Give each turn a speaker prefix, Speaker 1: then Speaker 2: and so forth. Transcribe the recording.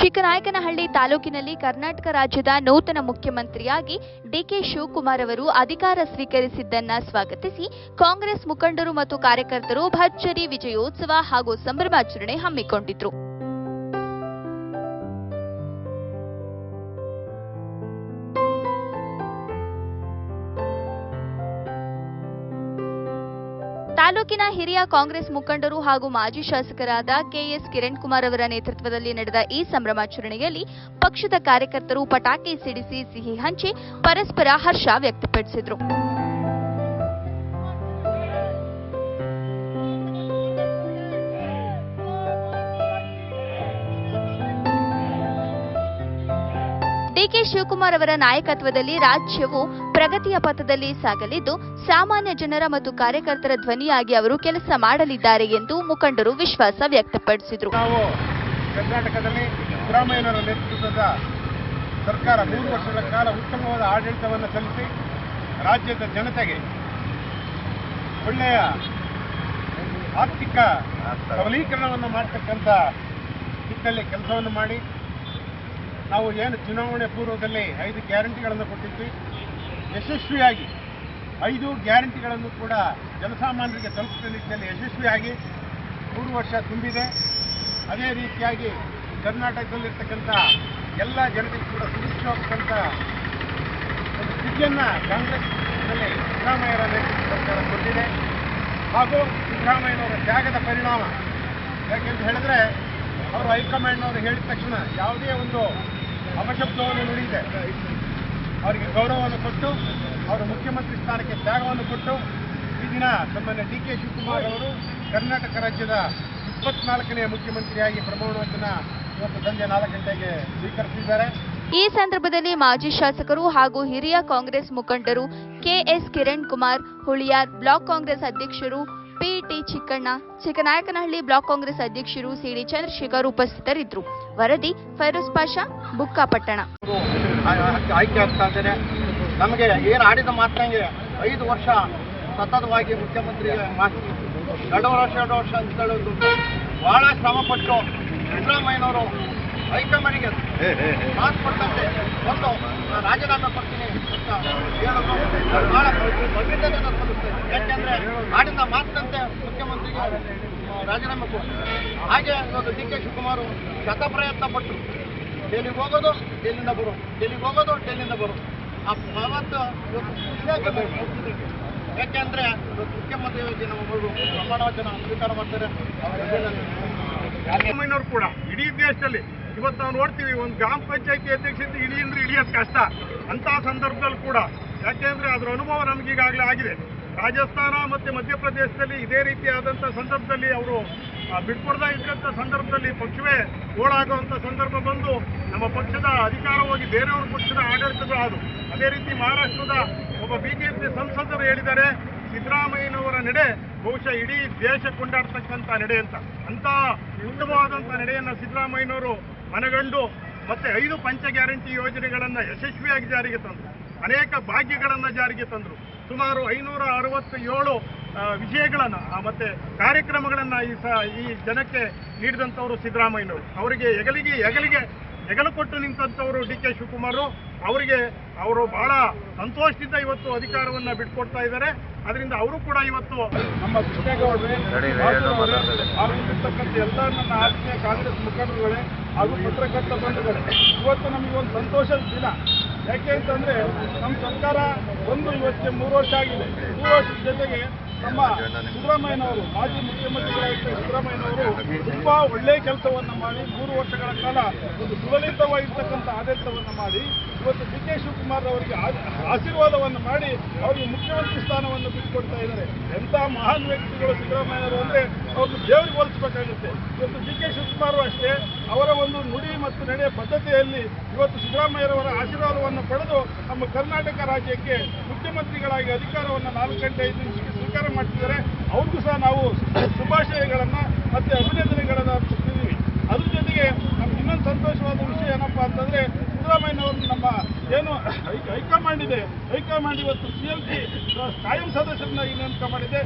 Speaker 1: ಚಿಕ್ಕನಾಯಕನಹಳ್ಳಿ ತಾಲೂಕಿನಲ್ಲಿ ಕರ್ನಾಟಕ ರಾಜ್ಯದ ನೂತನ ಮುಖ್ಯಮಂತ್ರಿಯಾಗಿ ಡಿಕೆ ಶಿವಕುಮಾರ್ ಅವರು ಅಧಿಕಾರ ಸ್ವೀಕರಿಸಿದ್ದನ್ನ ಸ್ವಾಗತಿಸಿ ಕಾಂಗ್ರೆಸ್ ಮುಖಂಡರು ಮತ್ತು ಕಾರ್ಯಕರ್ತರು ಭರ್ಜರಿ ವಿಜಯೋತ್ಸವ ಹಾಗೂ ಸಂಭ್ರಮಾಚರಣೆ ಹಮ್ಮಿಕೊಂಡಿದ್ರು. ತಾಲೂಕಿನ ಹಿರಿಯ ಕಾಂಗ್ರೆಸ್ ಮುಖಂಡರು ಹಾಗೂ ಮಾಜಿ ಶಾಸಕರಾದ ಕೆಎಸ್ ಕಿರಣ್ ಕುಮಾರ್ ಅವರ ನೇತೃತ್ವದಲ್ಲಿ ನಡೆದ ಈ ಸಂಭ್ರಮಾಚರಣೆಯಲ್ಲಿ ಪಕ್ಷದ ಕಾರ್ಯಕರ್ತರು ಪಟಾಕಿ ಸಿಡಿಸಿ ಸಿಹಿ ಹಂಚಿ ಪರಸ್ಪರ ಹರ್ಷ ವ್ಯಕ್ತಪಡಿಸಿದರು. ಡಿಕೆ ಶಿವಕುಮಾರ್ ಅವರ ನಾಯಕತ್ವದಲ್ಲಿ ರಾಜ್ಯವು ಪ್ರಗತಿಯ ಪಥದಲ್ಲಿ ಸಾಗಲಿದ್ದು ಸಾಮಾನ್ಯ ಜನರ ಮತ್ತು ಕಾರ್ಯಕರ್ತರ ಧ್ವನಿಯಾಗಿ ಅವರು ಕೆಲಸ ಮಾಡಲಿದ್ದಾರೆ ಎಂದು ಮುಖಂಡರು ವಿಶ್ವಾಸ ವ್ಯಕ್ತಪಡಿಸಿದರು.
Speaker 2: ನಾವು ಕರ್ನಾಟಕದಲ್ಲಿ ಸಿದ್ದರಾಮಯ್ಯನವರ ನೇತೃತ್ವದ ಸರ್ಕಾರ 3 ವರ್ಷಗಳ ಕಾಲ ಉತ್ತಮವಾದ ಆಡಳಿತವನ್ನು ಸಲ್ಲಿಸಿ ರಾಜ್ಯದ ಜನತೆಗೆ ಒಳ್ಳೆಯ ಆರ್ಥಿಕ ಸಬಲೀಕರಣವನ್ನು ಮಾಡತಕ್ಕಂಥ ನಿಟ್ಟಿನಲ್ಲಿ ಕೆಲಸವನ್ನು ಮಾಡಿ ನಾವು ಏನು ಚುನಾವಣೆ ಪೂರ್ವದಲ್ಲಿ 5 ಗ್ಯಾರಂಟಿಗಳನ್ನು ಕೊಟ್ಟಿದ್ವಿ, ಯಶಸ್ವಿಯಾಗಿ 5 ಗ್ಯಾರಂಟಿಗಳನ್ನು ಕೂಡ ಜನಸಾಮಾನ್ಯರಿಗೆ ತಲುಪಿಸುವ ನಿಟ್ಟಿನಲ್ಲಿ ಯಶಸ್ವಿಯಾಗಿ 3 ವರ್ಷ ತುಂಬಿದೆ. ಅದೇ ರೀತಿಯಾಗಿ ಕರ್ನಾಟಕದಲ್ಲಿರ್ತಕ್ಕಂಥ ಎಲ್ಲ ಜನತೆಗೂ ಕೂಡ ಸುರಕ್ಷಿತವಾಗತಕ್ಕಂಥ ಒಂದು ಸ್ಥಿತಿಯನ್ನು ಕಾಂಗ್ರೆಸ್ನಲ್ಲಿ ಸಿದ್ದರಾಮಯ್ಯರ ನೇತೃತ್ವದ ಸರ್ಕಾರ ಕೊಟ್ಟಿದೆ. ಹಾಗೂ ಸಿದ್ದರಾಮಯ್ಯನವರ ತ್ಯಾಗದ ಪರಿಣಾಮ ಯಾಕೆಂತ ಹೇಳಿದ್ರೆ ಅವರು ಹೈಕಮಾಂಡ್ನವರು ಹೇಳಿದ ತಕ್ಷಣ ಯಾವುದೇ ಒಂದು ಅಪಶಬ್ದವನ್ನು ನುಡಿದೆ ಅವರಿಗೆ ಗೌರವವನ್ನು ಕೊಟ್ಟು ಅವರ ಮುಖ್ಯಮಂತ್ರಿ ಸ್ಥಾನಕ್ಕೆ ತ್ಯಾಗವನ್ನು ಕೊಟ್ಟು ಈ ದಿನ ಸನ್ಮಾನ್ಯ ಡಿ ಕೆ ಶಿವಕುಮಾರ್ ಅವರು ಕರ್ನಾಟಕ ರಾಜ್ಯದ 24ನೇ ಮುಖ್ಯಮಂತ್ರಿಯಾಗಿ ಪ್ರಮಾಣ ವಚನ ಇವತ್ತು ಸಂಜೆ 4 ಗಂಟೆಗೆ ಸ್ವೀಕರಿಸಿದ್ದಾರೆ.
Speaker 1: ಈ ಸಂದರ್ಭದಲ್ಲಿ ಮಾಜಿ ಶಾಸಕರು ಹಾಗೂ ಹಿರಿಯ ಕಾಂಗ್ರೆಸ್ ಮುಖಂಡರು ಕೆಎಸ್ ಕಿರಣ್ ಕುಮಾರ್ ಹುಳಿಯಾರ್, ಬ್ಲಾಕ್ ಕಾಂಗ್ರೆಸ್ ಅಧ್ಯಕ್ಷರು ಪಿಟಿ ಚಿಕ್ಕಣ್ಣ, ಚಿಕ್ಕನಾಯಕನಹಳ್ಳಿ ಬ್ಲಾಕ್ ಕಾಂಗ್ರೆಸ್ ಅಧ್ಯಕ್ಷರು ಸಿಡಿ ಚಂದ್ರಶೇಖರ್ ಉಪಸ್ಥಿತರಿದ್ದರು. ವರದಿ ಫೈರೋಜ್ ಪಾಷಾ, ಬುಕ್ಕಾಪಟ್ಟಣ.
Speaker 3: ಆಯ್ಕೆ ಆಗ್ತಾ ಇದ್ದಾರೆ. ನಮಗೆ ಏನು ಆಡಿದ ಮಾತಂಗೆ 5 ವರ್ಷ ಸತತವಾಗಿ ಮುಖ್ಯಮಂತ್ರಿ 2 ವರ್ಷ ಅಂತ ಹೇಳೋದು ಬಹಳ ಶ್ರಮಪಟ್ಟು ಸಿದ್ದರಾಮಯ್ಯನವರು ಹೈಕಮಾಂಡ್ಗೆ ಮಾತು ಕೊಟ್ಟಂತೆ ಒಂದು ರಾಜೀನಾಮೆ ಕೊಡ್ತೀನಿ ಅಂತ ಹೇಳೋದು ಬಹಳ ಅಭಿನಂದನೆ ಸಲ್ಲಿಸ್ತೇನೆ. ಯಾಕೆಂದ್ರೆ ಆಡಿದ ಮಾತಿನಂತೆ ಮುಖ್ಯಮಂತ್ರಿಗೆ ರಾಜೀನಾಮೆ ಕೊಡ್ತಾರೆ. ಹಾಗೆ ಇವತ್ತು ಡಿ ಕೆ ಶಿವಕುಮಾರ್ ಶತಪ್ರಯತ್ನ ಪಟ್ಟರು. ಡೆಲ್ಲಿಗೆ ಹೋಗೋದು, ಡೆಲ್ಲಿಂದ ಬರೋದು, ಡೆಲ್ಲಿಗೆ ಹೋಗೋದು, ಡೆಲ್ಲಿಂದ ಬರೋದು. ಆ ಅವತ್ತು ಯಾಕೆಂದ್ರೆ ಮುಖ್ಯಮಂತ್ರಿ ನಮ್ಮ ಮಗಳು ಪ್ರಮಾಣ ವಚನ ಸ್ವೀಕಾರ ಮಾಡ್ತಾರೆ.
Speaker 2: ಸಿದ್ದರಾಮಯ್ಯನವರು ಕೂಡ ಇಡೀ ದೇಶದಲ್ಲಿ ಇವತ್ತು ನಾವು ನೋಡ್ತೀವಿ, ಒಂದು ಗ್ರಾಮ ಪಂಚಾಯತಿ ಅಧ್ಯಕ್ಷತೆ ಇಳಿಯೋದು ಕಷ್ಟ. ಅಂತಹ ಸಂದರ್ಭದಲ್ಲಿ ಕೂಡ ಯಾಕೆಂದ್ರೆ ಅದರ ಅನುಭವ ನಮ್ಗೆ ಈಗಾಗಲೇ ಆಗಿದೆ. ರಾಜಸ್ಥಾನ ಮತ್ತು ಮಧ್ಯಪ್ರದೇಶದಲ್ಲಿ ಇದೇ ರೀತಿಯಾದಂಥ ಸಂದರ್ಭದಲ್ಲಿ ಅವರು ಬಿಟ್ಕೊಡ್ತಾ ಇದ್ದಂಥ ಸಂದರ್ಭದಲ್ಲಿ ಪಕ್ಷವೇ ಓಡಾಗುವಂಥ ಸಂದರ್ಭ ಬಂದು ನಮ್ಮ ಪಕ್ಷದ ಅಧಿಕಾರ ಹೋಗಿ ಬೇರೆಯವ್ರ ಪಕ್ಷದ ಆಡಳಿತಗಳು ಆದವು. ಅದೇ ರೀತಿ ಮಹಾರಾಷ್ಟ್ರದ ಒಬ್ಬ ಬಿಜೆಪಿ ಸಂಸದರು ಹೇಳಿದ್ದಾರೆ, ಸಿದ್ದರಾಮಯ್ಯನವರ ನಡೆ ಬಹುಶಃ ಇಡೀ ದೇಶ ಕೊಂಡಾಡ್ತಕ್ಕಂಥ ನಡೆ ಅಂತ. ಅಂಥ ಉತ್ತಮವಾದಂಥ ನಡೆಯನ್ನು ಸಿದ್ದರಾಮಯ್ಯನವರು ಮನಗಂಡು ಮತ್ತೆ 5 ಪಂಚ ಗ್ಯಾರಂಟಿ ಯೋಜನೆಗಳನ್ನು ಯಶಸ್ವಿಯಾಗಿ ಜಾರಿಗೆ ತಂದರು. ಅನೇಕ ಭಾಗ್ಯಗಳನ್ನು ಜಾರಿಗೆ ತಂದರು. ಸುಮಾರು 567 ವಿಷಯಗಳನ್ನು ಮತ್ತೆ ಕಾರ್ಯಕ್ರಮಗಳನ್ನು ಈ ಜನಕ್ಕೆ ನೀಡಿದಂಥವರು ಸಿದ್ದರಾಮಯ್ಯನವರು. ಅವರಿಗೆ ಹೆಗಲು ಕೊಟ್ಟು ನಿಂತಂಥವರು ಡಿ ಕೆ ಶಿವಕುಮಾರ್. ಅವರಿಗೆ ಅವರು ಬಹಳ ಸಂತೋಷದಿಂದ ಇವತ್ತು ಅಧಿಕಾರವನ್ನು ಬಿಟ್ಕೊಡ್ತಾ ಇದ್ದಾರೆ. ಅದರಿಂದ ಅವರು ಕೂಡ ಇವತ್ತು ನಮ್ಮ ಕೃಷ್ಣೇಗೌಡರೇ ಆಗಿರ್ತಕ್ಕಂಥ ಎಲ್ಲ ನನ್ನ ಆತ್ಮೀಯ ಕಾಂಗ್ರೆಸ್ ಮುಖಂಡರುಗಳೇ ಹಾಗೂ ಪತ್ರಕರ್ತ ಬಂಧುಗಳೇ, ಇವತ್ತು ನಮಗೆ ಒಂದು ಸಂತೋಷದ ದಿನ. ಯಾಕೆ ಅಂತಂದ್ರೆ ನಮ್ಮ ಸರ್ಕಾರ ಇವತ್ತಿಗೆ 3 ವರ್ಷ ಆಗಿದೆ. 3 ವರ್ಷದ ಜೊತೆಗೆ ನಮ್ಮ ಸಿದ್ದರಾಮಯ್ಯನವರು ಮಾಜಿ ಮುಖ್ಯಮಂತ್ರಿಗಳಾಗಿದ್ದ ಸಿದ್ದರಾಮಯ್ಯನವರು ತುಂಬಾ ಒಳ್ಳೆಯ ಕೆಲಸವನ್ನು ಮಾಡಿ 3 ವರ್ಷಗಳ ಕಾಲ ಒಂದು ಸುಲಲಿತವಾಗಿರ್ತಕ್ಕಂಥ ಆಡಳಿತವನ್ನು ಮಾಡಿ ಇವತ್ತು ಡಿ ಕೆ ಶಿವಕುಮಾರ್ ಅವರಿಗೆ ಆಶೀರ್ವಾದವನ್ನು ಮಾಡಿ ಅವರಿಗೆ ಮುಖ್ಯಮಂತ್ರಿ ಸ್ಥಾನವನ್ನು ಬಿಟ್ಟುಕೊಡ್ತಾ ಇದ್ದಾರೆ. ಎಂಥ ಮಹಾನ್ ವ್ಯಕ್ತಿಗಳು ಸಿದ್ದರಾಮಯ್ಯವರು ಅಂದರೆ ಅವ್ರನ್ನು ದೇವರಿಗೆ ಹೋಲಿಸಬೇಕಾಗುತ್ತೆ. ಇವತ್ತು ಡಿ ಕೆ ಶಿವಕುಮಾರ್ ಅಷ್ಟೇ ಅವರ ಒಂದು ನುಡಿ ಮತ್ತು ನಡೆಯ ಪದ್ಧತಿಯಲ್ಲಿ ಇವತ್ತು ಸಿದ್ದರಾಮಯ್ಯರವರ ಆಶೀರ್ವಾದವನ್ನು ಪಡೆದು ನಮ್ಮ ಕರ್ನಾಟಕ ರಾಜ್ಯಕ್ಕೆ ಮುಖ್ಯಮಂತ್ರಿಗಳಾಗಿ ಅಧಿಕಾರವನ್ನು 4 ಗಂಟೆ 5 ನಿಮಿಷಕ್ಕೆ ಸ್ವೀಕಾರ ಮಾಡ್ತಿದ್ದಾರೆ. ಅವ್ರಿಗೂ ಸಹ ನಾವು ಶುಭಾಶಯಗಳನ್ನು ಮತ್ತು ಅಭಿನಂದನೆಗಳನ್ನು ಅರ್ಪಿಸ್ತಿದ್ದೀವಿ. ಅದ್ರ ಜೊತೆಗೆ ನಮ್ಗೆ ಇನ್ನೊಂದು ಸಂತೋಷವಾದ ವಿಷಯ ಏನಪ್ಪ ಅಂತಂದರೆ ಸಿದ್ದರಾಮಯ್ಯನವರು ನಮ್ಮ ಏನು ಹೈಕಮಾಂಡ್ ಇದೆ, ಹೈಕಮಾಂಡ್ ಇವತ್ತು CLC ಕಾಯಂ ಸದಸ್ಯರನ್ನಾಗಿ ನೇಮಕ ಮಾಡಿದೆ.